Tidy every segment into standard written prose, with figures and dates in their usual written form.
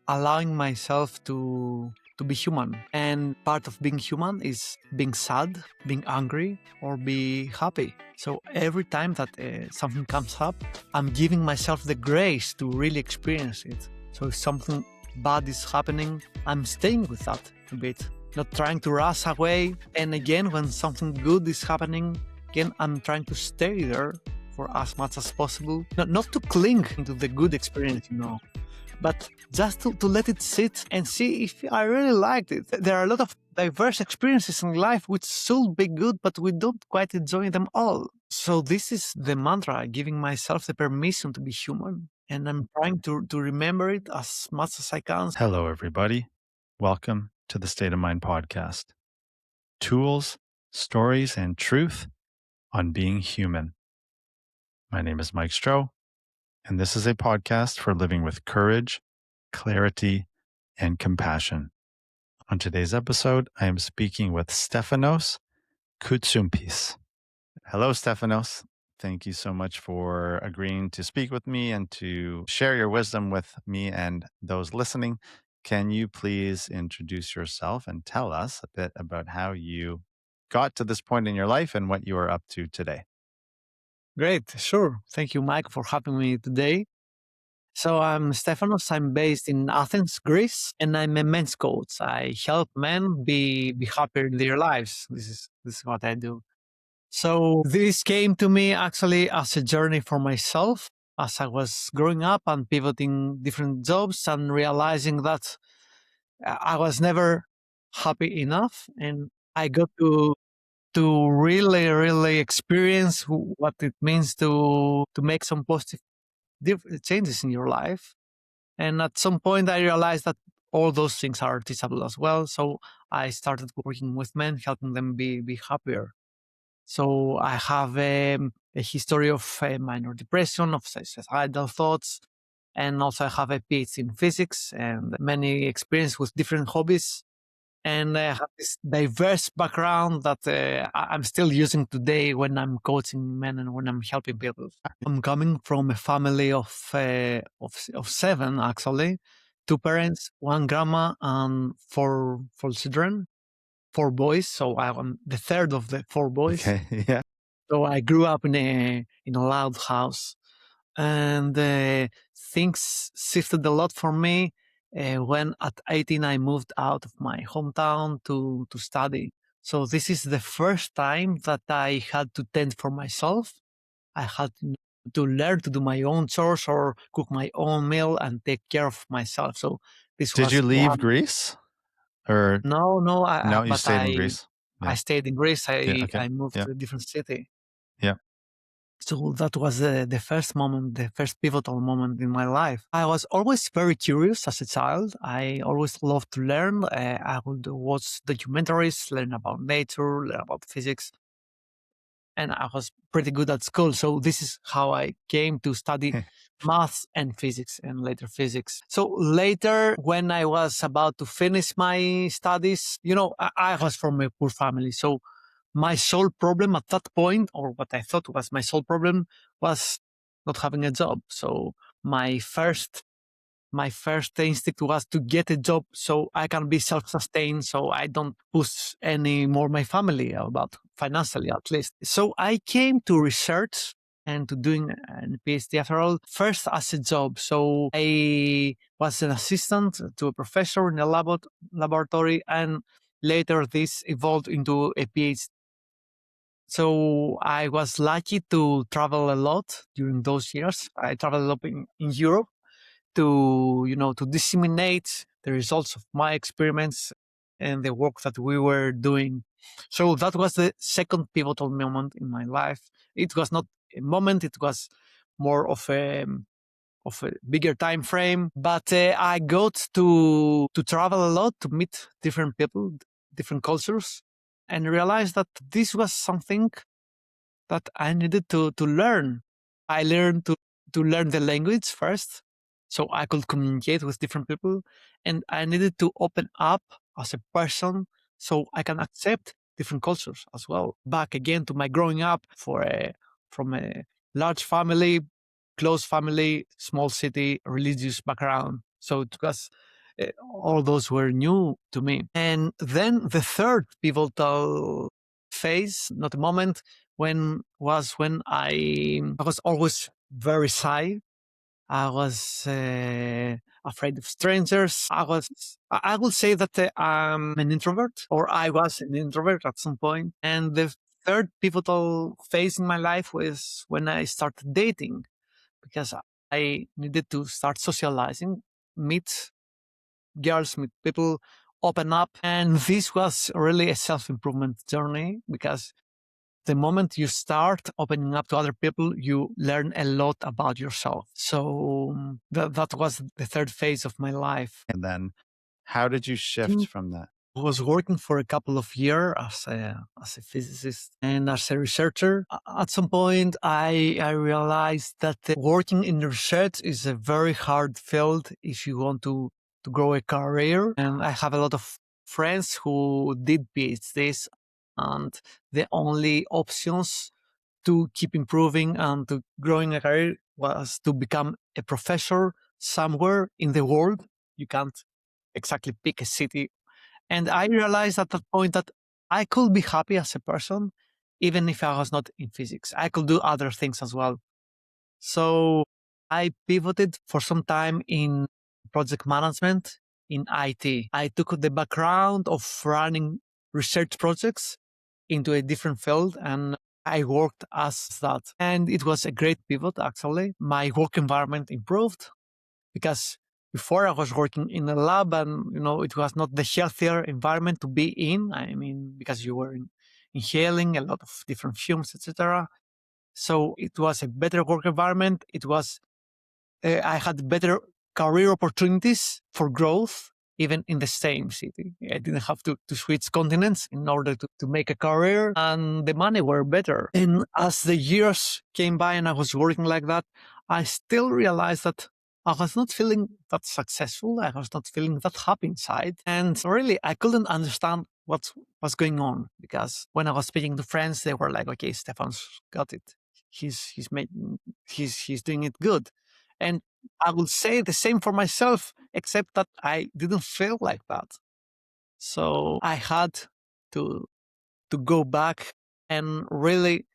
allowing myself to be human. And part of being human is being sad, being angry, or be happy. So every time that something comes up, I'm giving myself the grace to really experience it. So if something bad is happening, I'm staying with that a bit, not trying to rush away. And again, when something good is happening, again, I'm trying to stay there for as much as possible. Not to cling to the good experience, but just to let it sit and see if I really liked it. There are a lot of diverse experiences in life which should be good, but we don't quite enjoy them all. So this is the mantra, giving myself the permission to be human. And I'm trying to remember it as much as I can. Hello, everybody. Welcome to the State of Mind podcast. Tools, stories, and truth on being human. My name is Mike Stroh, and this is a podcast for living with courage, clarity, and compassion. On today's episode, I am speaking with Stefanos Koutsoupis. Hello, Stefanos. Thank you so much for agreeing to speak with me and to share your wisdom with me and those listening. Can you please introduce yourself and tell us a bit about how you got to this point in your life and what you are up to today? Great, sure. Thank you, Mike, for having me today. So I'm Stefanos. I'm based in Athens, Greece, and I'm a men's coach. I help men be happier in their lives. This is what I do. So this came to me actually as a journey for myself as I was growing up and pivoting different jobs and realizing that I was never happy enough, and I got to really experience what it means to make some positive changes in your life. And at some point, I realized that all those things are teachable as well. So I started working with men, helping them be happier. So I have a history of minor depression, of suicidal thoughts, and also I have a PhD in physics and many experience with different hobbies. And I have this diverse background that I'm still using today when I'm coaching men and when I'm helping people. I'm coming from a family of seven, actually, two parents, one grandma, and four children, four boys. So I'm the third of the four boys. Okay. Yeah. So I grew up in a loud house, and things shifted a lot for me when at 18 I moved out of my hometown to study. So this is the first time that I had to tend for myself. I had to learn to do my own chores or cook my own meal and take care of myself. So this Did was you leave one. Greece or No, no? You but stayed in Greece. I Yeah. stayed in Greece. Yeah. Okay. I moved Yeah. to a different city. Yeah. So that was the first moment, the first pivotal moment in my life. I was always very curious as a child. I always loved to learn. I would watch documentaries, learn about nature, learn about physics. And I was pretty good at school. So this is how I came to study maths and physics and later physics. So later, when I was about to finish my studies, I was from a poor family. So my sole problem at that point, or what I thought was my sole problem, was not having a job. So my first my first instinct was to get a job so I can be self-sustained, so I don't push any more my family about financially, at least. So I came to research and to doing a PhD after all, first as a job. So I was an assistant to a professor in a laboratory, and later this evolved into a PhD. So I was lucky to travel a lot during those years. I traveled a lot in Europe to disseminate the results of my experiments and the work that we were doing. So that was the second pivotal moment in my life. It was not a moment; it was more of a bigger time frame. But I got to travel a lot, to meet different people, different cultures, and realized that this was something that I needed to learn. I learned to learn the language first so I could communicate with different people. And I needed to open up as a person so I can accept different cultures as well. Back again to my growing up from a large family, close family, small city, religious background. So it was all those were new to me. And then the third pivotal phase, not a moment, when I was always very shy. I was afraid of strangers. I will say that I'm an introvert, or I was an introvert at some point. And the third pivotal phase in my life was when I started dating, because I needed to start socializing, meet girls, meet people, open up. And this was really a self improvement journey, because the moment you start opening up to other people, you learn a lot about yourself. So that was the third phase of my life. And then how did you shift from that? I was working for a couple of years as a physicist and as a researcher. At some point, I realized that working in research is a very hard field if you want to grow a career. And I have a lot of friends who did PhDs, and the only options to keep improving and to growing a career was to become a professor somewhere in the world. You can't exactly pick a city. And I realized at that point that I could be happy as a person, even if I was not in physics. I could do other things as well. So I pivoted for some time in project management in IT. I took the background of running research projects into a different field, and I worked as that. And it was a great pivot, actually. My work environment improved, because before I was working in a lab, and it was not the healthier environment to be in. I mean, because you were inhaling a lot of different fumes, etc. So it was a better work environment. I had better career opportunities for growth, even in the same city. I didn't have to switch continents in order to make a career, and the money were better. And as the years came by and I was working like that, I still realized that I was not feeling that successful. I was not feeling that happy inside. And really, I couldn't understand what's going on, because when I was speaking to friends, they were like, okay, Stefan's got it. He's making, he's doing it good. And I will say the same for myself, except that I didn't feel like that. So I had to to go back and really,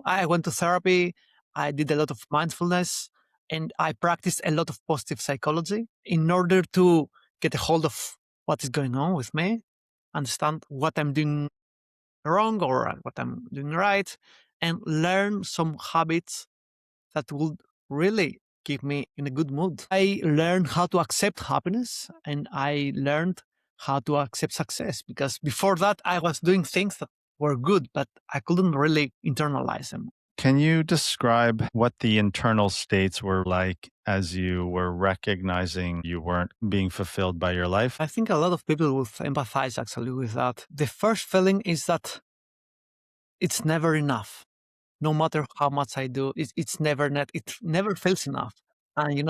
I went to therapy. I did a lot of mindfulness, and I practiced a lot of positive psychology in order to get a hold of what is going on with me, understand what I'm doing wrong or what I'm doing right, and learn some habits that would really keep me in a good mood. I learned how to accept happiness, and I learned how to accept success, because before that I was doing things that were good, but I couldn't really internalize them. Can you describe what the internal states were like as you were recognizing you weren't being fulfilled by your life? I think a lot of people will empathize actually with that. The first feeling is that it's never enough. No matter how much I do, it's never net. It never feels enough. And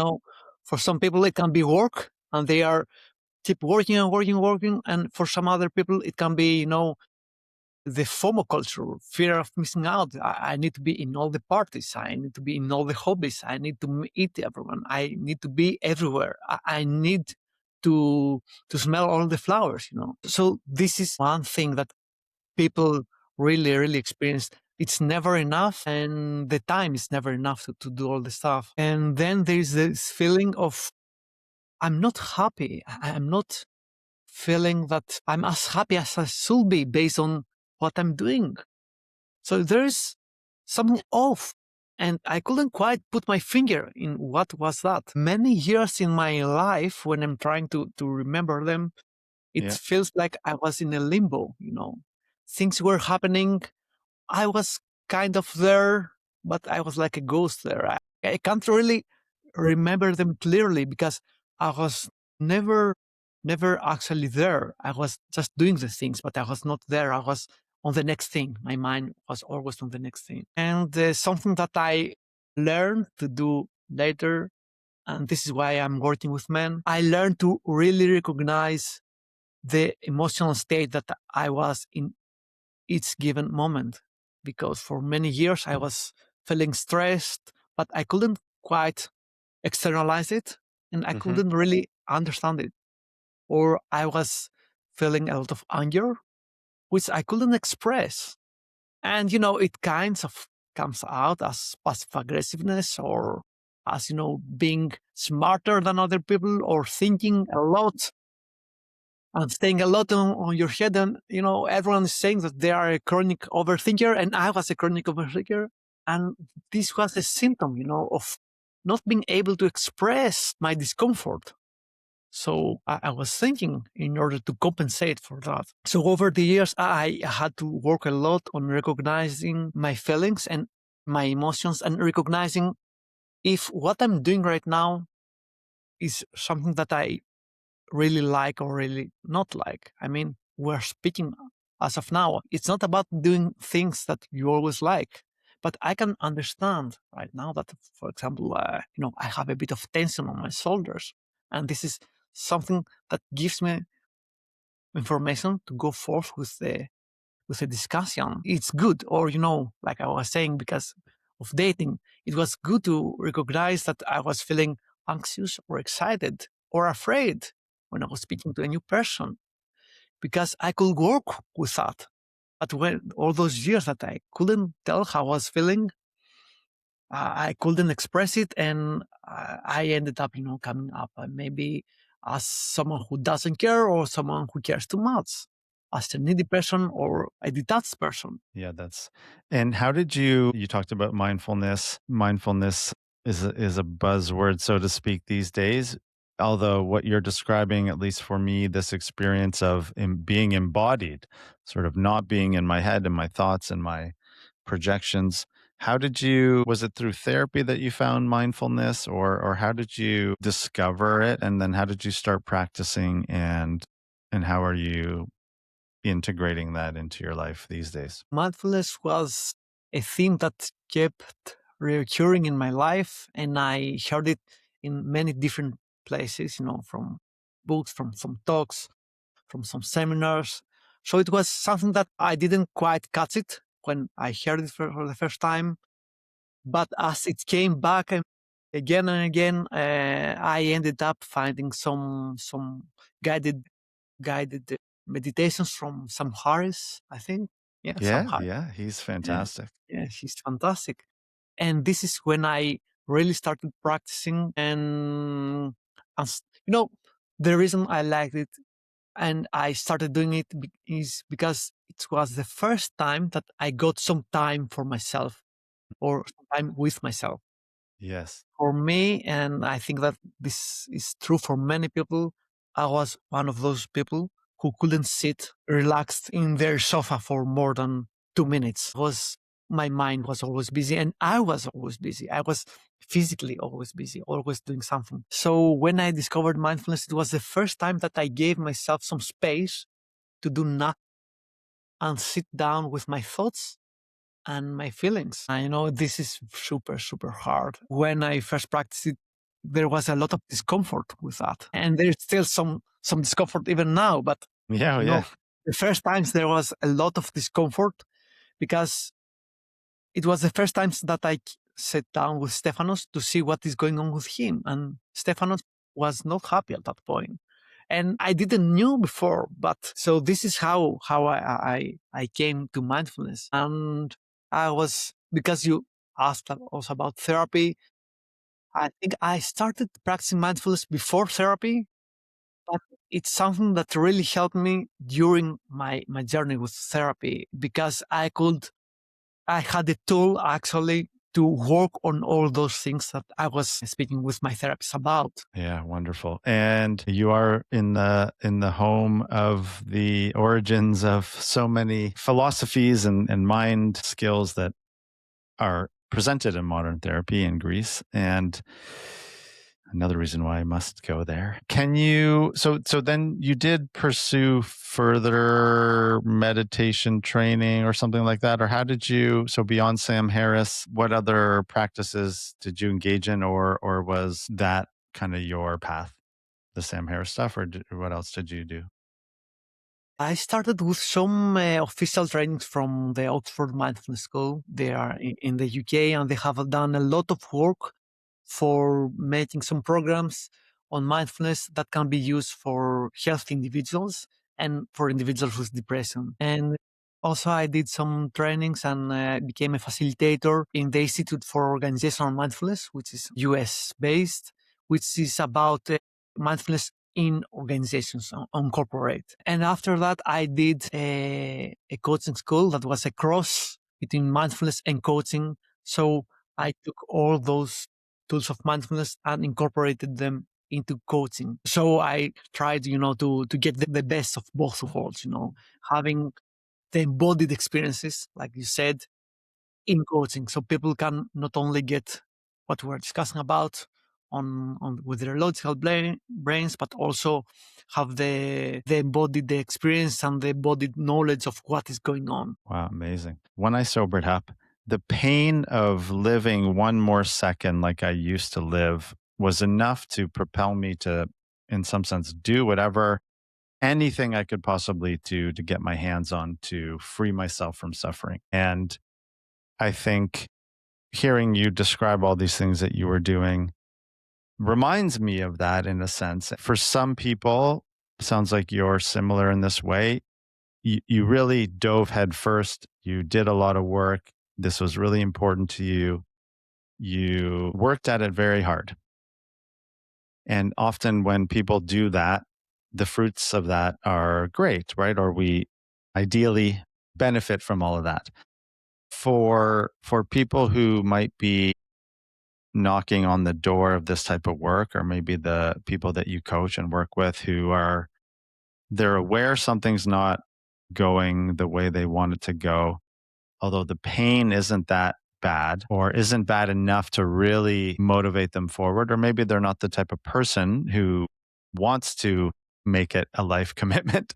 for some people it can be work, and they are keep working and working, working. And for some other people, it can be, the FOMO culture, fear of missing out. I need to be in all the parties. I need to be in all the hobbies. I need to meet everyone. I need to be everywhere. I need to smell all the flowers, So this is one thing that people really, really experience. It's never enough, and the time is never enough to do all the stuff. And then there's this feeling of I'm not happy. I'm not feeling that I'm as happy as I should be based on what I'm doing. So there's something off. And I couldn't quite put my finger in what was that. Many years in my life, when I'm trying to remember them, it Yeah. feels like I was in a limbo. Things were happening. I was kind of there, but I was like a ghost there. I can't really remember them clearly, because I was never, never actually there. I was just doing the things, but I was not there. I was on the next thing. My mind was always on the next thing. And something that I learned to do later, and this is why I'm working with men, I learned to really recognize the emotional state that I was in each given moment. Because for many years I was feeling stressed, but I couldn't quite externalize it. and I Hmm. couldn't really understand it. Or I was feeling a lot of anger, which I couldn't express. And, it kinds of comes out as passive aggressiveness or as, being smarter than other people or thinking a lot and staying a lot on your head. And, everyone is saying that they are a chronic overthinker and I was a chronic overthinker. And this was a symptom, of not being able to express my discomfort. So I was thinking in order to compensate for that. So over the years, I had to work a lot on recognizing my feelings and my emotions and recognizing if what I'm doing right now is something that I really like or really not like. I mean, we're speaking as of now. It's not about doing things that you always like, but I can understand right now that, for example, I have a bit of tension on my shoulders, and this is something that gives me information to go forth with the discussion. It's good, or like I was saying, because of dating, it was good to recognize that I was feeling anxious or excited or afraid when I was speaking to a new person, because I could work with that. But when all those years that I couldn't tell how I was feeling, I couldn't express it, and I ended up, coming up maybe as someone who doesn't care or someone who cares too much, as a needy person or a detached person. Yeah, and how did you talked about mindfulness. Mindfulness is a buzzword, so to speak, these days. Although what you're describing, at least for me, this experience of being embodied, sort of not being in my head and my thoughts and my projections. How did you, was it through therapy that you found mindfulness, or how did you discover it? And then how did you start practicing, and how are you integrating that into your life these days? Mindfulness was a theme that kept recurring in my life, and I heard it in many different places, from books, from some talks, from some seminars. So it was something that I didn't quite catch it when I heard it for the first time. But as it came back again and again, I ended up finding some guided guided meditations from Sam Harris, I think. Yeah, Sam Yeah, Harris. yeah, he's Yeah, fantastic. yeah, she's fantastic. And this is when I really started practicing, and you know, the reason I liked it and I started doing it is because it was the first time that I got some time for myself or some time with myself. Yes. For me, and I think that this is true for many people, I was one of those people who couldn't sit relaxed in their sofa for more than 2 minutes. Was My mind was always busy and I was always busy. I was physically always busy, always doing something. So when I discovered mindfulness, it was the first time that I gave myself some space to do nothing and sit down with my thoughts and my feelings. I know this is super, super hard. When I first practiced it, there was a lot of discomfort with that. And there's still some discomfort even now. But, Yeah, oh, you yeah. know, the first times there was a lot of discomfort because it was the first times that sat down with Stefanos to see what is going on with him. And Stefanos was not happy at that point. And I didn't knew before, but so this is how I came to mindfulness. And I was, because you asked also about therapy, I think I started practicing mindfulness before therapy, but it's something that really helped me during my journey with therapy because I had the tool actually to work on all those things that I was speaking with my therapist about. Yeah, wonderful. And you are in the home of the origins of so many philosophies and mind skills that are presented in modern therapy in Greece. And another reason why I must go there. Can you, so then you did pursue further meditation training or something like that? Or how did you, so beyond Sam Harris, what other practices did you engage in, or was that kind of your path, the Sam Harris stuff, or what else did you do? I started with some official trainings from the Oxford Mindfulness School. They are in the UK and they have done a lot of work for making some programs on mindfulness that can be used for healthy individuals and for individuals with depression. And also, I did some trainings and became a facilitator in the Institute for Organizational Mindfulness, which is US based, which is about mindfulness in organizations, on corporate. And after that, I did a coaching school that was a cross between mindfulness and coaching. So I took all those tools of mindfulness and incorporated them into coaching. So I tried, to get the best of both worlds, having the embodied experiences, like you said, in coaching. So people can not only get what we're discussing about on with their logical brains, but also have the embodied the experience and the embodied knowledge of what is going on. Wow, amazing. When I sobered up, the pain of living one more second like I used to live was enough to propel me to, in some sense, do whatever, anything I could possibly do to get my hands on to free myself from suffering. And I think hearing you describe all these things that you were doing reminds me of that in a sense. For some people, sounds like you're similar in this way. You really dove headfirst. You did a lot of work. This was really important to you. You worked at it very hard. And often when people do that, the fruits of that are great, right? Or we ideally benefit from all of that. For people who might be knocking on the door of this type of work, or maybe the people that you coach and work with who are they're aware something's not going the way they want it to go, although the pain isn't that bad or isn't bad enough to really motivate them forward, or maybe they're not the type of person who wants to make it a life commitment.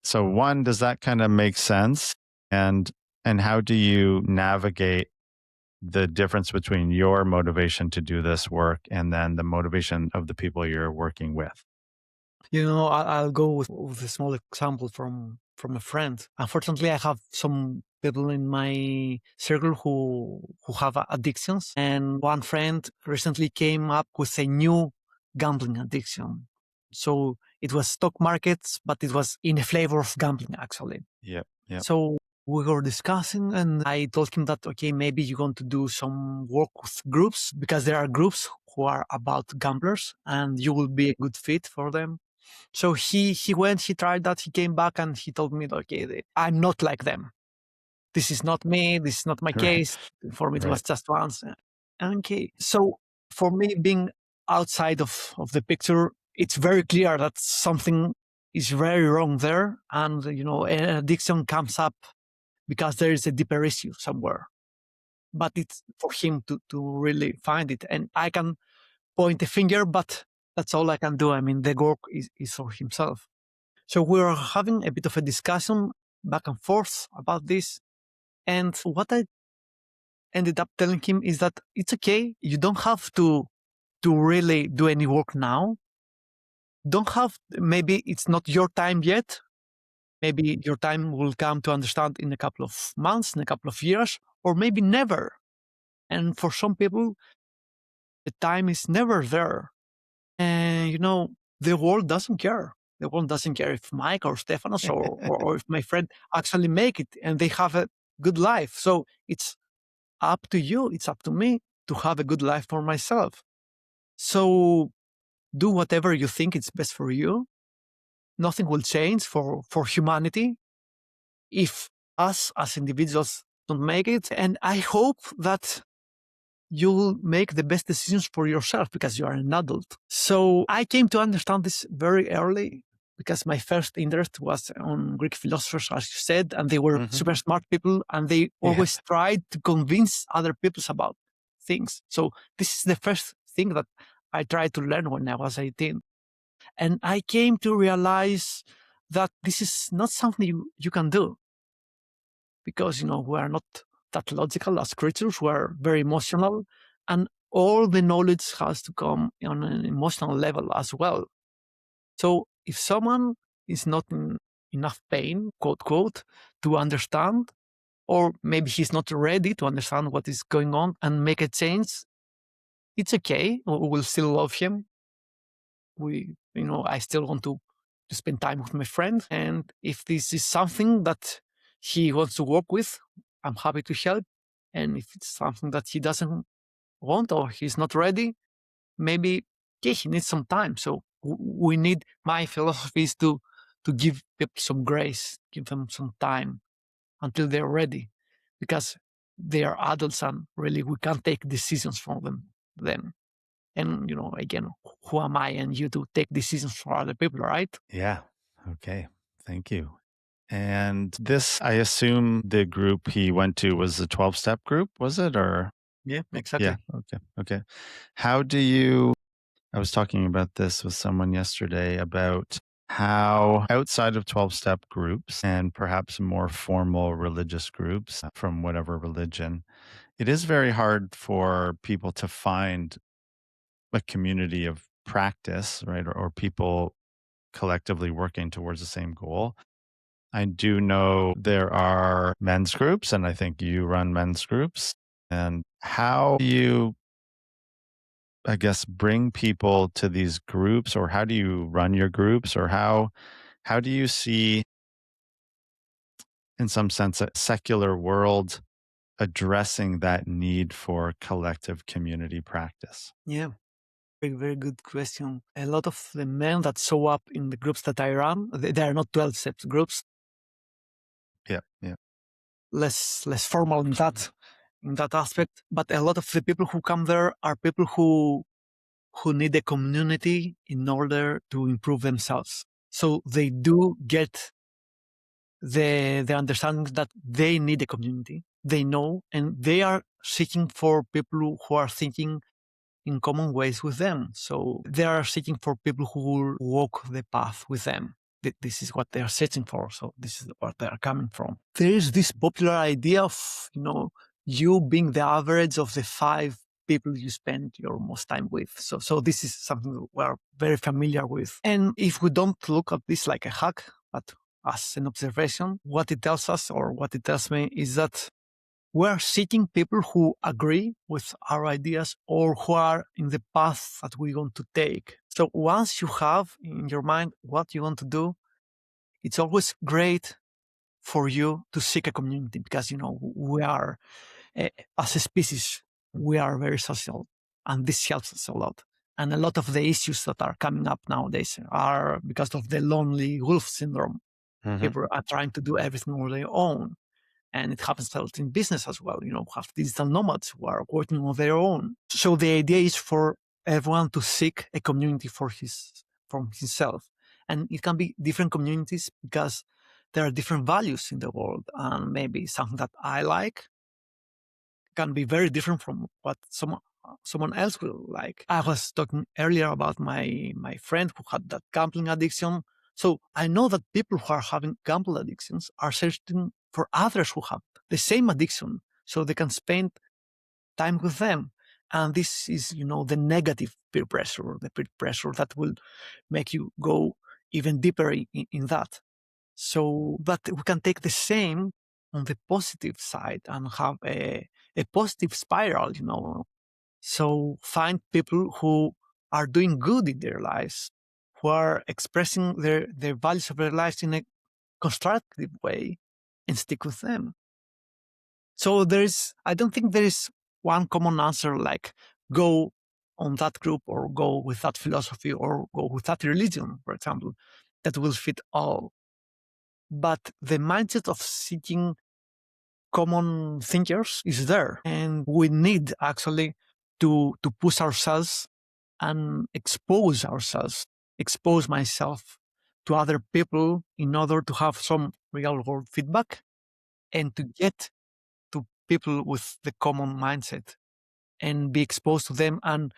So one, does that kind of make sense? And how do you navigate the difference between your motivation to do this work and then the motivation of the people you're working with? I'll go with a small example from a friend. Unfortunately, I have some people in my circle who have addictions, and one friend recently came up with a new gambling addiction. So it was stock markets, but it was in a flavor of gambling, actually. Yep. Yep. So we were discussing, and I told him that, okay, maybe you're going to do some work with groups, because there are groups who are about gamblers and you will be a good fit for them. So he went, he tried that, he came back and he told me, okay, I'm not like them. This is not me. This is not my Right. case. For me, it Right. was just once. Okay. So for me, being outside of the picture, it's very clear that something is very wrong there. And, an addiction comes up because there is a deeper issue somewhere. But it's for him to really find it. And I can point a finger, but that's all I can do. I mean, the work is for himself. So we were having a bit of a discussion back and forth about this. And what I ended up telling him is that it's okay. You don't have to really do any work now. Maybe it's not your time yet. Maybe your time will come to understand in a couple of months, in a couple of years, or maybe never. And for some people, the time is never there. And, the world doesn't care. The world doesn't care if Mike or Stefanos or if my friend actually make it and they have a good life. So it's up to you. It's up to me to have a good life for myself. So do whatever you think is best for you. Nothing will change for humanity if us as individuals don't make it. And I hope that you'll make the best decisions for yourself because you are an adult. So I came to understand this very early because my first interest was on Greek philosophers, as you said, and they were super smart people and they Yeah. always tried to convince other people about things. So this is the first thing that I tried to learn when I was 18. And I came to realize that this is not something you can do because, we are not that logical as creatures. We're very emotional and all the knowledge has to come on an emotional level as well. So if someone is not in enough pain, quote, quote, to understand, or maybe he's not ready to understand what is going on and make a change, it's okay. We will still love him. I still want to spend time with my friend. And if this is something that he wants to work with, I'm happy to help. And if it's something that he doesn't want or he's not ready, maybe yeah, he needs some time. So we need my philosophy is to give people some grace, give them some time until they're ready, because they are adults and really we can't take decisions for them then. And again, who am I and you to take decisions for other people, right? Yeah. Okay. Thank you. And this, I assume the group he went to was a 12-step group, was it? Or, Yeah, yeah. exactly. Okay. Okay. How do you, I was talking about this with someone yesterday about how outside of 12-step groups and perhaps more formal religious groups from whatever religion, it is very hard for people to find a community of practice, right? Or people collectively working towards the same goal. I do know there are men's groups, and I think you run men's groups. And how do you, I guess, bring people to these groups, or how do you run your groups, or how do you see, in some sense, a secular world addressing that need for collective community practice? Yeah, very, very good question. A lot of the men that show up in the groups that I run, they are not 12 steps groups, Yeah, yeah. less formal in that aspect. But a lot of the people who come there are people who need a community in order to improve themselves. So they do get the understanding that they need a community. They know, and they are seeking for people who are thinking in common ways with them. So they are seeking for people who will walk the path with them. This is what they are searching for. So this is what they are coming from. There is this popular idea of, you being the average of the 5 people you spend your most time with. So this is something we're very familiar with. And if we don't look at this like a hack, but as an observation, what it tells us or what it tells me is that we're seeking people who agree with our ideas or who are in the path that we want to take. So once you have in your mind what you want to do, it's always great for you to seek a community because, we are, as a species, we are very social and this helps us a lot. And a lot of the issues that are coming up nowadays are because of the lonely wolf syndrome. Hmm. People are trying to do everything on their own. And it happens a lot in business as well. Have digital nomads who are working on their own. So the idea is for everyone to seek a community from himself. And it can be different communities because there are different values in the world. And maybe something that I like can be very different from what someone else will like. I was talking earlier about my friend who had that gambling addiction. So I know that people who are having gambling addictions are searching for others who have the same addiction, so they can spend time with them. And this is, the negative peer pressure, the peer pressure that will make you go even deeper in that. So, but we can take the same on the positive side and have a positive spiral. So find people who are doing good in their lives, who are expressing their values of their lives in a constructive way and stick with them. So I don't think there is one common answer like go on that group or go with that philosophy or go with that religion, for example, that will fit all. But the mindset of seeking common thinkers is there. And we need actually to push ourselves and expose myself to other people in order to have some real world feedback and to get to people with the common mindset and be exposed to them and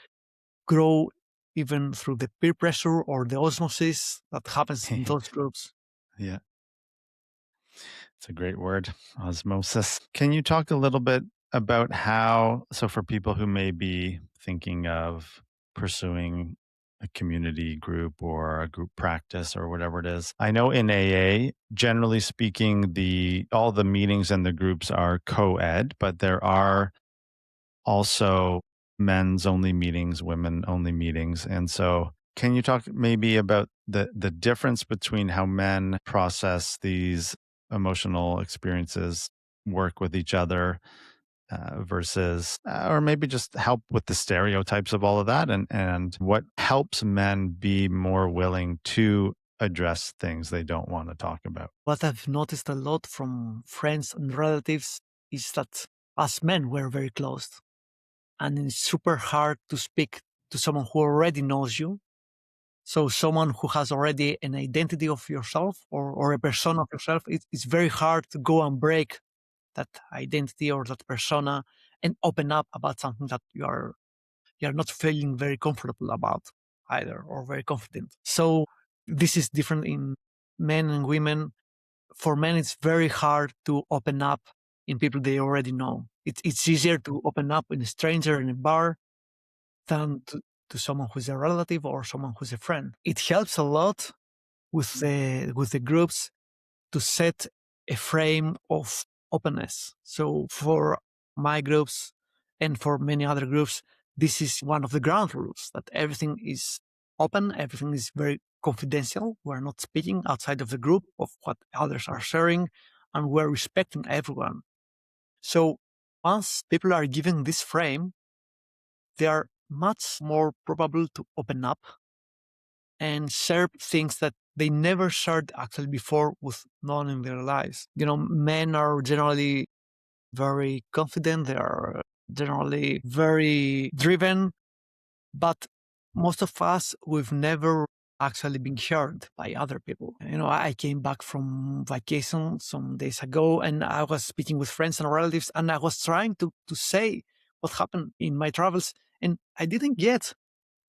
grow even through the peer pressure or the osmosis that happens in those groups. Yeah. It's a great word, osmosis. Can you talk a little bit about how, so for people who may be thinking of pursuing a community group or a group practice or whatever it is. I know in AA, generally speaking, the all the meetings and the groups are co-ed, but there are also men's only meetings, women only meetings. And so Can you talk maybe about the difference between how men process these emotional experiences, work with each other, versus, or maybe just help with the stereotypes of all of that, and what helps men be more willing to address things they don't want to talk about? What I've noticed a lot from friends and relatives is that as men, we're very close, and it's super hard to speak to someone who already knows you. So someone who has already an identity of yourself, or a persona of yourself, it's very hard to go and break that identity or that persona and open up about something that you're not feeling very comfortable about either, or very confident. So this is different in men and women. For men, it's very hard to open up in people they already know. It's easier to open up in a stranger in a bar than to someone who's a relative or someone who's a friend. It helps a lot with the groups to set a frame of openness. So for my groups and for many other groups, this is one of the ground rules, that everything is open, everything is very confidential. We're not speaking outside of the group of what others are sharing, and we're respecting everyone. So once people are given this frame, they are much more probable to open up and share things that they never shared actually before with no one in their lives. You know, men are generally very confident, they are generally very driven, but most of us, we've never actually been heard by other people. You know, I came back from vacation some days ago, and I was speaking with friends and relatives, and I was trying to say what happened in my travels, and I didn't get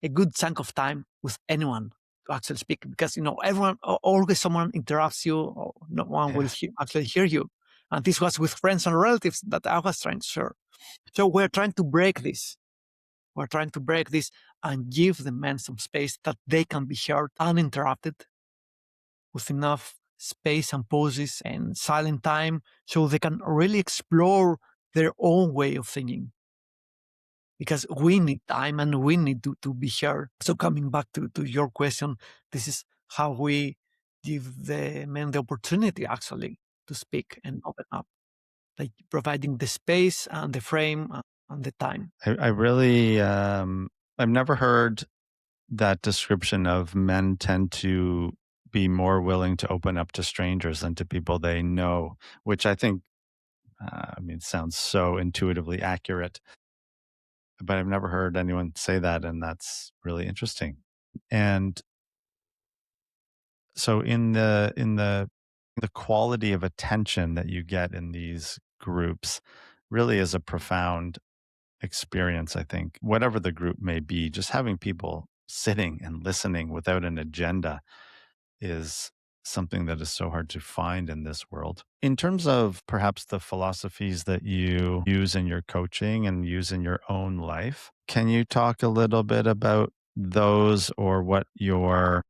a good chunk of time with anyone to actually speak, because everyone, always someone interrupts you, or no one will Yeah. actually hear you. And this was with friends and relatives that I was trying to share. So we're trying to break this. We're trying to break this and give the men some space that they can be heard uninterrupted, with enough space and pauses and silent time, so they can really explore their own way of thinking, because we need time and we need to be heard. So coming back to your question, this is how we give the men the opportunity actually to speak and open up, like providing the space and the frame and the time. I really, I've never heard that description of men tend to be more willing to open up to strangers than to people they know, which I think, I mean, sounds so intuitively accurate, but I've never heard anyone say that. And that's really interesting. And so the quality of attention that you get in these groups really is a profound experience, I think. Whatever the group may be, just having people sitting and listening without an agenda is something that is so hard to find in this world. In terms of perhaps the philosophies that you use in your coaching and use in your own life, can you talk a little bit about those, or what your,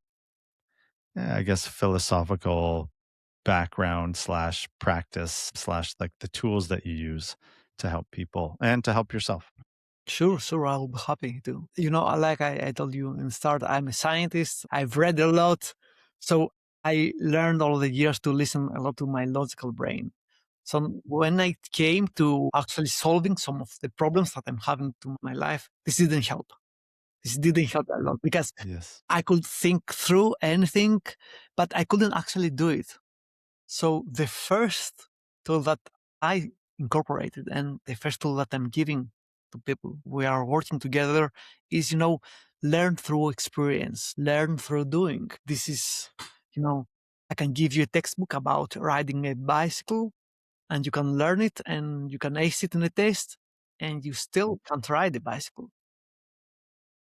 I guess, philosophical background slash practice slash like the tools that you use to help people and to help yourself? Sure, sure, I'll be happy to. Like I told you in the start, I'm a scientist. I've read a lot. So I learned all the years to listen a lot to my logical brain. So when I came to actually solving some of the problems that I'm having to my life, this didn't help. This didn't help a lot, because Yes. I could think through anything, but I couldn't actually do it. So the first tool that I incorporated, and the first tool that I'm giving to people we are working together, is, learn through experience, learn through doing. This is, you know, I can give you a textbook about riding a bicycle, and you can learn it and you can ace it in a test, and you still can't ride a bicycle.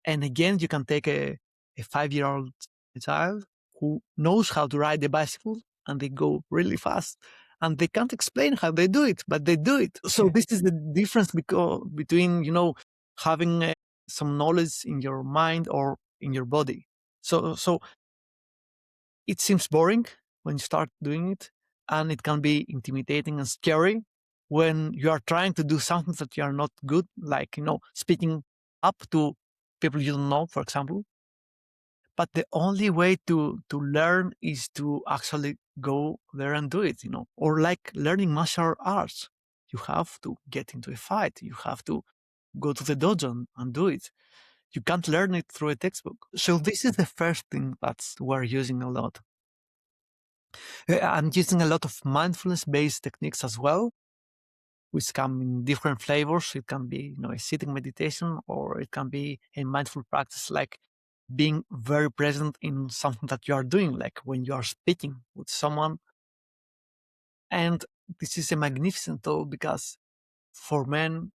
And again, you can take a 5-year-old child who knows how to ride a bicycle, and they go really fast, and they can't explain how they do it, but they do it. So Yeah. this is the difference between, having some knowledge in your mind or in your body. So it seems boring when you start doing it, and it can be intimidating and scary when you are trying to do something that you are not good, like, speaking up to people you don't know, for example. but the only way to learn is to actually go there and do it, or like learning martial arts. You have to get into a fight. You have to go to the dojo and do it. You can't learn it through a textbook. So this is the first thing that we're using a lot. I'm using a lot of mindfulness based techniques as well, which come in different flavors. It can be, a sitting meditation, or it can be a mindful practice like being very present in something that you are doing, like when you are speaking with someone. And this is a magnificent tool because for men,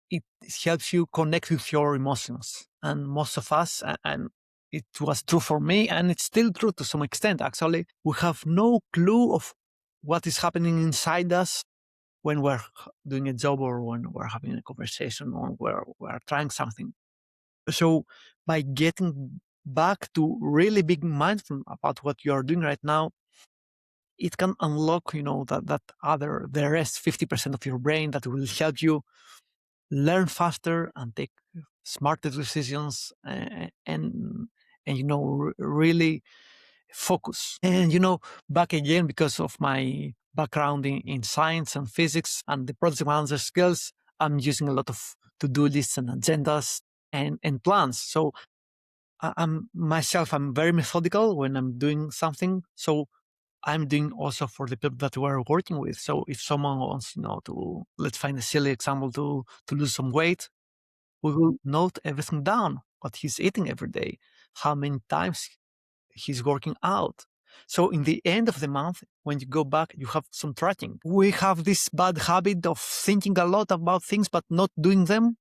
it helps you connect with your emotions. And most of us, and it was true for me, and it's still true to some extent, actually, we have no clue of what is happening inside us when we're doing a job or when we're having a conversation or we're trying something. So by getting back to really being mindful about what you are doing right now, it can unlock, the rest 50% of your brain that will help you learn faster and take smarter decisions, and really focus. And back again, because of my background in science and physics and the project manager skills, I'm using a lot of to-do lists and agendas and plans. So I'm very methodical when I'm doing something. So I'm doing also for the people that we're working with. So if someone wants, to, let's find a silly example, to lose some weight, we will note everything down, what he's eating every day, how many times he's working out. So in the end of the month, when you go back, you have some tracking. We have this bad habit of thinking a lot about things, but not doing them.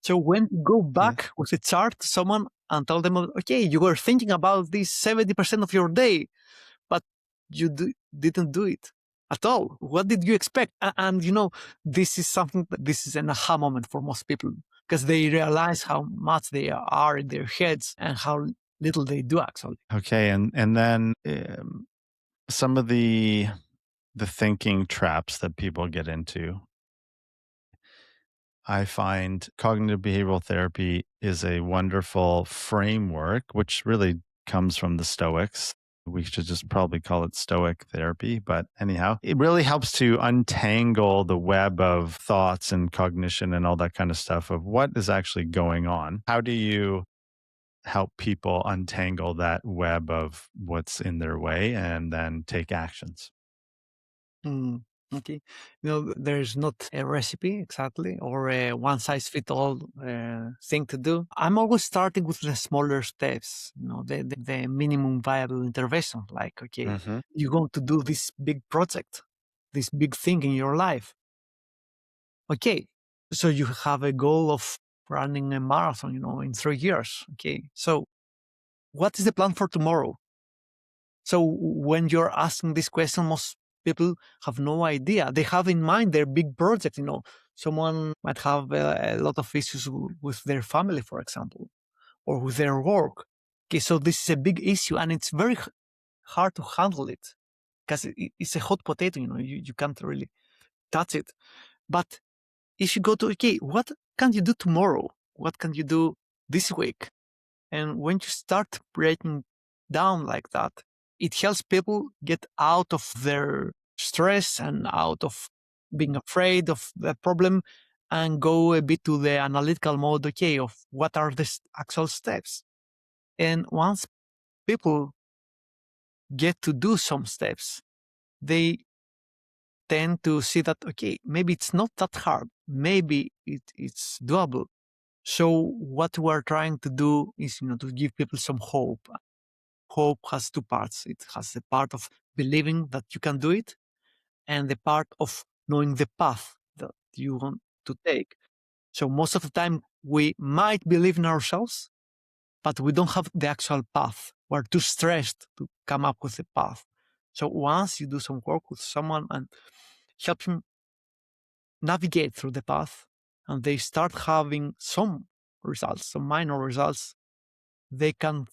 So when you go Yeah. back with a chart to someone and tell them, okay, you were thinking about this 70% of your day, but you didn't do it at all. What did you expect? And this is this is an aha moment for most people because they realize how much they are in their heads and how little they do actually. Okay. And then some of the thinking traps that people get into, I find cognitive behavioral therapy is a wonderful framework, which really comes from the Stoics. We should just probably call it Stoic therapy. But anyhow, it really helps to untangle the web of thoughts and cognition and all that kind of stuff of what is actually going on. How do you help people untangle that web of what's in their way and then take actions? Mm, okay. There's not a recipe exactly or a one size fit all thing to do. I'm always starting with the smaller steps, the minimum viable intervention. Like, okay, Hmm. you want to do this big project, this big thing in your life. Okay. So you have a goal of running a marathon, in 3 years. Okay. So what is the plan for tomorrow? So when you're asking this question, most people have no idea. They have in mind their big project. Someone might have a lot of issues with their family, for example, or with their work. Okay, so this is a big issue, and it's very hard to handle it because it's a hot potato. You can't really touch it. But if you go to what can you do tomorrow? What can you do this week? And when you start breaking down like that, it helps people get out of their stress and out of being afraid of the problem and go a bit to the analytical mode, okay, of what are the actual steps. And once people get to do some steps, they tend to see that, okay, maybe it's not that hard. Maybe it's doable. So what we're trying to do is, to give people some hope. Hope has two parts. It has the part of believing that you can do it and the part of knowing the path that you want to take. So most of the time we might believe in ourselves, but we don't have the actual path. We're too stressed to come up with a path. So once you do some work with someone and help him navigate through the path and they start having some results, some minor results, they can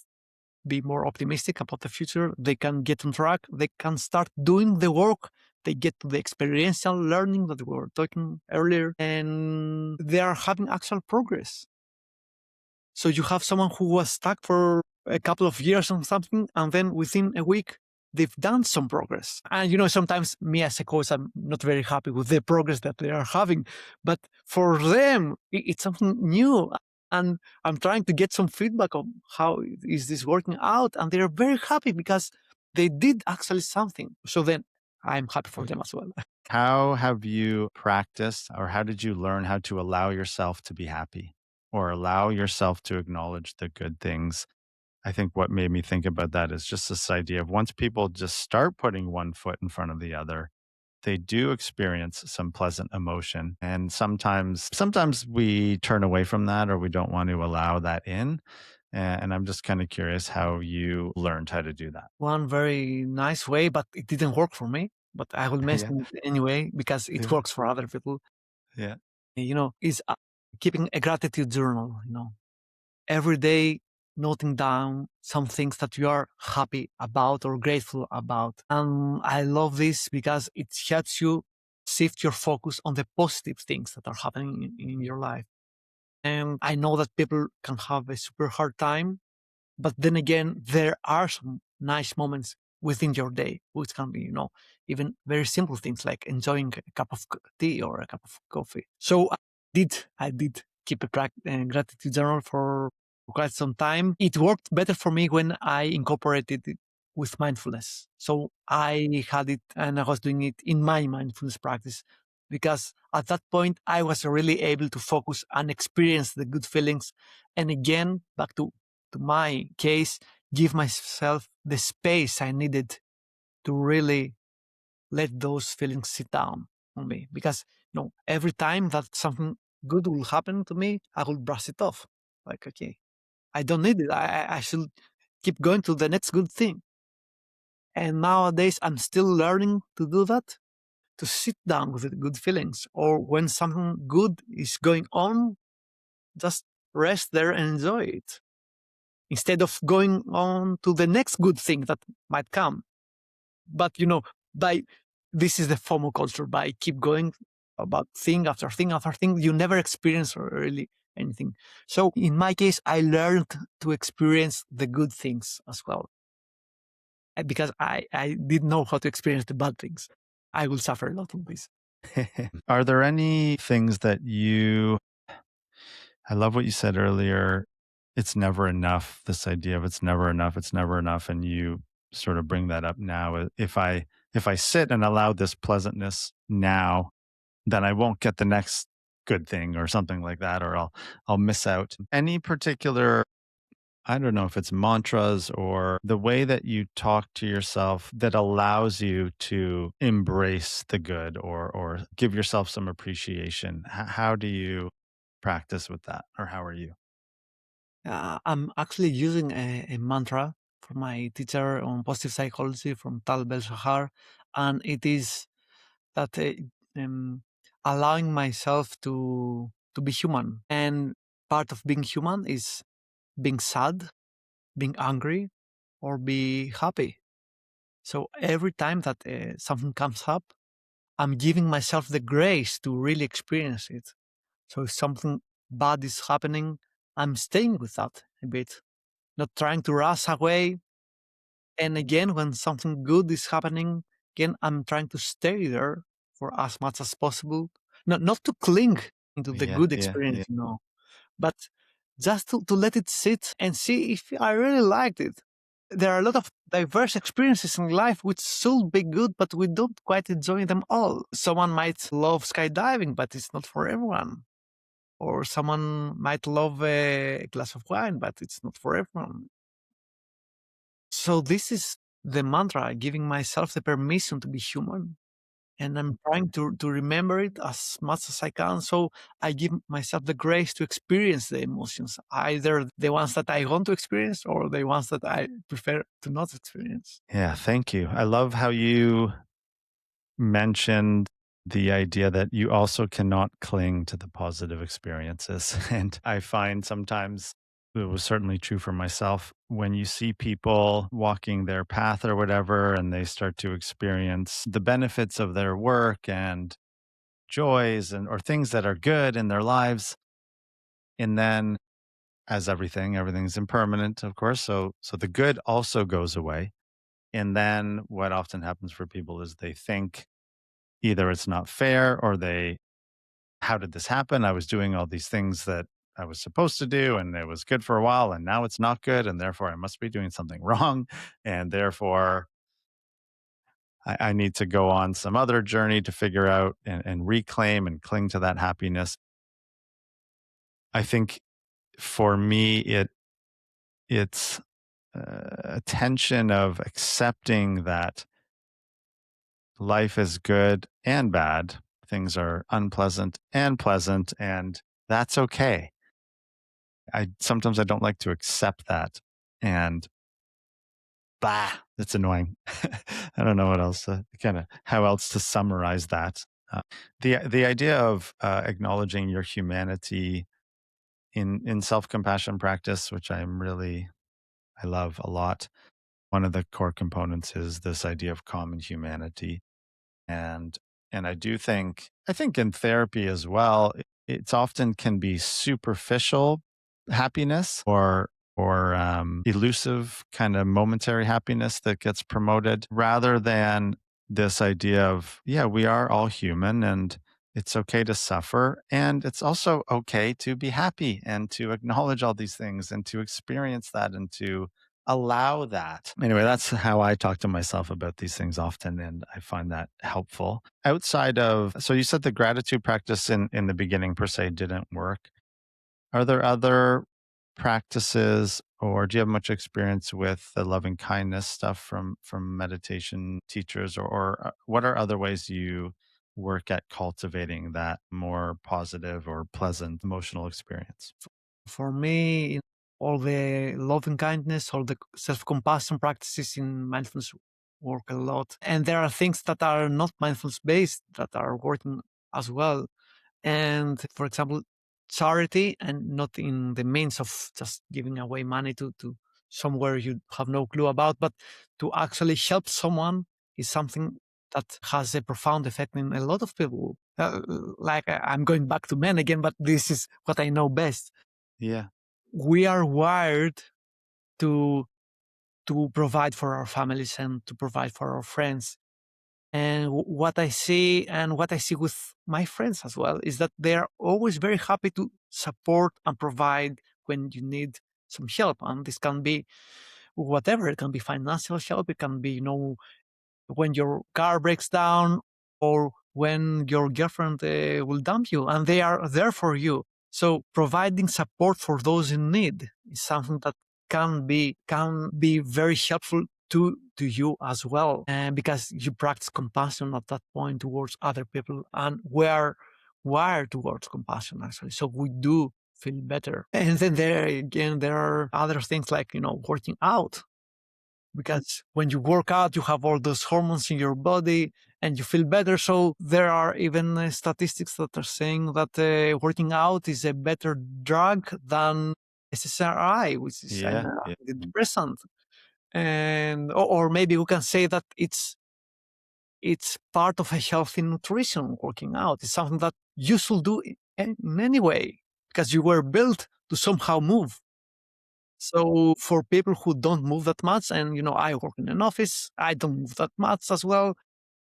be more optimistic about the future. They can get on track. They can start doing the work. They get to the experiential learning that we were talking earlier, and they are having actual progress. So you have someone who was stuck for a couple of years on something, and then within a week, they've done some progress. And sometimes me as a coach, I'm not very happy with the progress that they are having, but for them, it's something new. And I'm trying to get some feedback on how is this working out, and they're very happy because they did actually something. So then I'm happy for them as well. How have you practiced, or how did you learn how to allow yourself to be happy or allow yourself to acknowledge the good things? I think what made me think about that is just this idea of once people just start putting one foot in front of the other, they do experience some pleasant emotion. And sometimes we turn away from that or we don't want to allow that in. And I'm just kind of curious how you learned how to do that. One very nice way, but it didn't work for me. But I will Yeah. mention it anyway because it Yeah. works for other people. Yeah. Is keeping a gratitude journal. Every day noting down some things that you are happy about or grateful about. And I love this because it helps you shift your focus on the positive things that are happening in your life. And I know that people can have a super hard time, but then again, there are some nice moments within your day, which can be, even very simple things like enjoying a cup of tea or a cup of coffee. So I did keep a gratitude journal for quite some time. It worked better for me when I incorporated it with mindfulness. So I had it and I was doing it in my mindfulness practice because at that point I was really able to focus and experience the good feelings. And again, back to my case, give myself the space I needed to really let those feelings sit down on me. Because, every time that something good will happen to me, I will brush it off. Like, okay, I don't need it. I should keep going to the next good thing. And nowadays, I'm still learning to do that, to sit down with the good feelings. Or when something good is going on, just rest there and enjoy it instead of going on to the next good thing that might come. But by this is the FOMO culture. By keep going about thing after thing after thing, you never experience really anything. So in my case, I learned to experience the good things as well. Because I didn't know how to experience the bad things. I will suffer a lot from this. Are there any things that I love what you said earlier. It's never enough. This idea of it's never enough. It's never enough. And you sort of bring that up now. If I sit and allow this pleasantness now, then I won't get the next good thing or something like that, or I'll miss out. Any particular, I don't know if it's mantras or the way that you talk to yourself that allows you to embrace the good or give yourself some appreciation. How do you practice with that, or how are you? I'm actually using a mantra from my teacher on positive psychology from Tal Bel Shahar, and it is that um, allowing myself to be human. And part of being human is being sad, being angry, or be happy. So every time that something comes up, I'm giving myself the grace to really experience it. So if something bad is happening, I'm staying with that a bit, not trying to rush away. And again, when something good is happening, again, I'm trying to stay there for as much as possible. Not to cling into the Yeah, good yeah, yeah. experience, but just to let it sit and see if I really liked it. There are a lot of diverse experiences in life which should be good, but we don't quite enjoy them all. Someone might love skydiving, but it's not for everyone. Or someone might love a glass of wine, but it's not for everyone. So this is the mantra, giving myself the permission to be human. And I'm trying to remember it as much as I can. So I give myself the grace to experience the emotions, either the ones that I want to experience or the ones that I prefer to not experience. Yeah, thank you. I love how you mentioned the idea that you also cannot cling to the positive experiences. And I find sometimes it was certainly true for myself when you see people walking their path or whatever, and they start to experience the benefits of their work and joys and or things that are good in their lives. And then as everything's impermanent, of course. So the good also goes away. And then what often happens for people is they think either it's not fair or how did this happen? I was doing all these things that I was supposed to do and it was good for a while and now it's not good. And therefore I must be doing something wrong. And therefore I need to go on some other journey to figure out and reclaim and cling to that happiness. I think for me, it's a tension of accepting that life is good and bad. Things are unpleasant and pleasant, and that's okay. I sometimes I don't like to accept that, and bah, it's annoying. I don't know what else, kind of how else to summarize that. The idea of acknowledging your humanity in self compassion practice, which I love a lot. One of the core components is this idea of common humanity. And I do think I think in therapy as well, it's often can be superficial happiness or elusive kind of momentary happiness that gets promoted rather than this idea of, yeah, we are all human and it's okay to suffer. And it's also okay to be happy and to acknowledge all these things and to experience that and to allow that. Anyway, that's how I talk to myself about these things often, and I find that helpful. Outside of, so you said the gratitude practice in the beginning per se didn't work. Are there other practices, or do you have much experience with the loving kindness stuff from meditation teachers, or what are other ways you work at cultivating that more positive or pleasant emotional experience? For me, all the loving kindness, all the self compassion practices in mindfulness work a lot. And there are things that are not mindfulness based that are working as well. And for example, charity, and not in the means of just giving away money to somewhere you have no clue about, but to actually help someone is something that has a profound effect in a lot of people. I'm going back to men again, but this is what I know best. Yeah. We are wired to provide for our families and to provide for our friends. And what I see, and what I see with my friends as well, is that they are always very happy to support and provide when you need some help. And this can be whatever. It can be financial help. It can be, when your car breaks down, or when your girlfriend will dump you, and they are there for you. So providing support for those in need is something that can be very helpful to you as well, and because you practice compassion at that point towards other people, and we are wired towards compassion actually, so we do feel better. And then there again, there are other things like, working out, because when you work out, you have all those hormones in your body and you feel better. So there are even statistics that are saying that working out is a better drug than SSRI, which is an Yeah. Yeah. antidepressant. And or maybe we can say that it's part of a healthy nutrition. Working out is something that you should do in any way, because you were built to somehow move. So for people who don't move that much, and I work in an office, I don't move that much as well.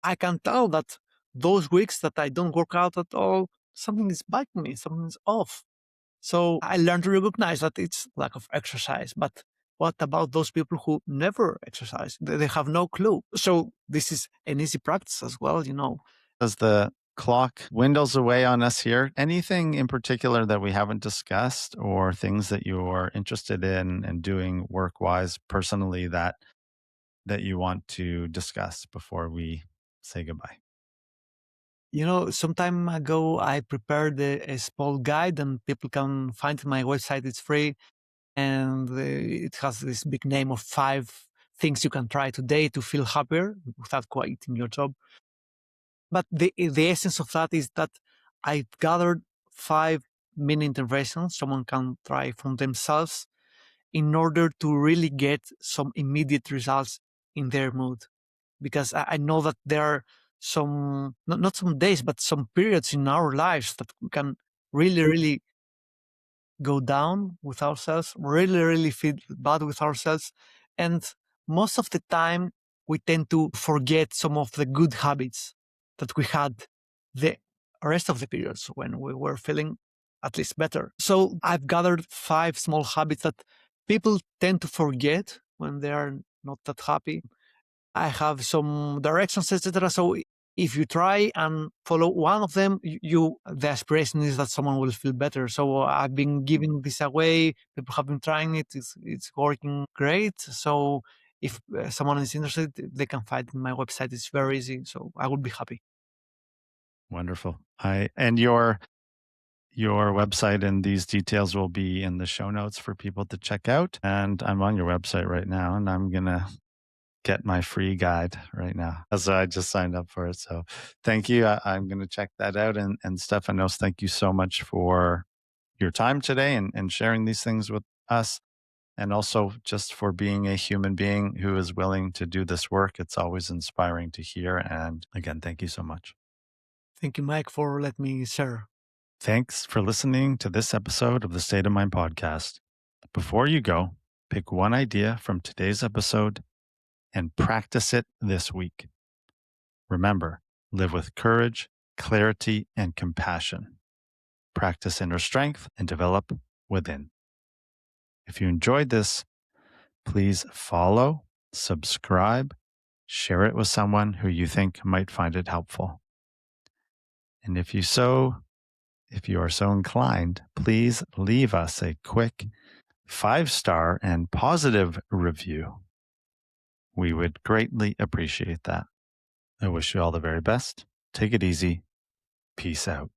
I can tell that those weeks that I don't work out at all, something is biting me, something is off. So I learned to recognize that it's lack of exercise. But what about those people who never exercise? They have no clue. So this is an easy practice as well. As the clock dwindles away on us here, anything in particular that we haven't discussed or things that you're interested in and doing work wise personally that you want to discuss before we say goodbye? Some time ago, I prepared a small guide, and people can find it on my website. It's free, and it has this big name of 5 things you can try today to feel happier without quitting your job. But the essence of that is that I gathered 5 mini interventions someone can try from themselves in order to really get some immediate results in their mood. Because I know that there are some, not some days, but some periods in our lives that we can really, really go down with ourselves, really, really feel bad with ourselves. And most of the time, we tend to forget some of the good habits that we had the rest of the periods when we were feeling at least better. So I've gathered 5 small habits that people tend to forget when they are not that happy. I have some directions, etc. So if you try and follow one of them, the aspiration is that someone will feel better. So I've been giving this away. People have been trying it. It's working great. So if someone is interested, they can find it in my website. It's very easy. So I would be happy. Wonderful. And your website and these details will be in the show notes for people to check out. And I'm on your website right now, and I'm gonna get my free guide right now. So I just signed up for it. So thank you. I'm going to check that out. And Stefanos, thank you so much for your time today and sharing these things with us. And also just for being a human being who is willing to do this work. It's always inspiring to hear. And again, thank you so much. Thank you, Mike, for letting me share. Thanks for listening to this episode of the State of Mind podcast. Before you go, pick one idea from today's episode and practice it this week. Remember, live with courage, clarity, and compassion. Practice inner strength and develop within. If you enjoyed this, please follow, subscribe, share it with someone who you think might find it helpful. And if you are so inclined, please leave us a quick 5-star and positive review. We would greatly appreciate that. I wish you all the very best. Take it easy. Peace out.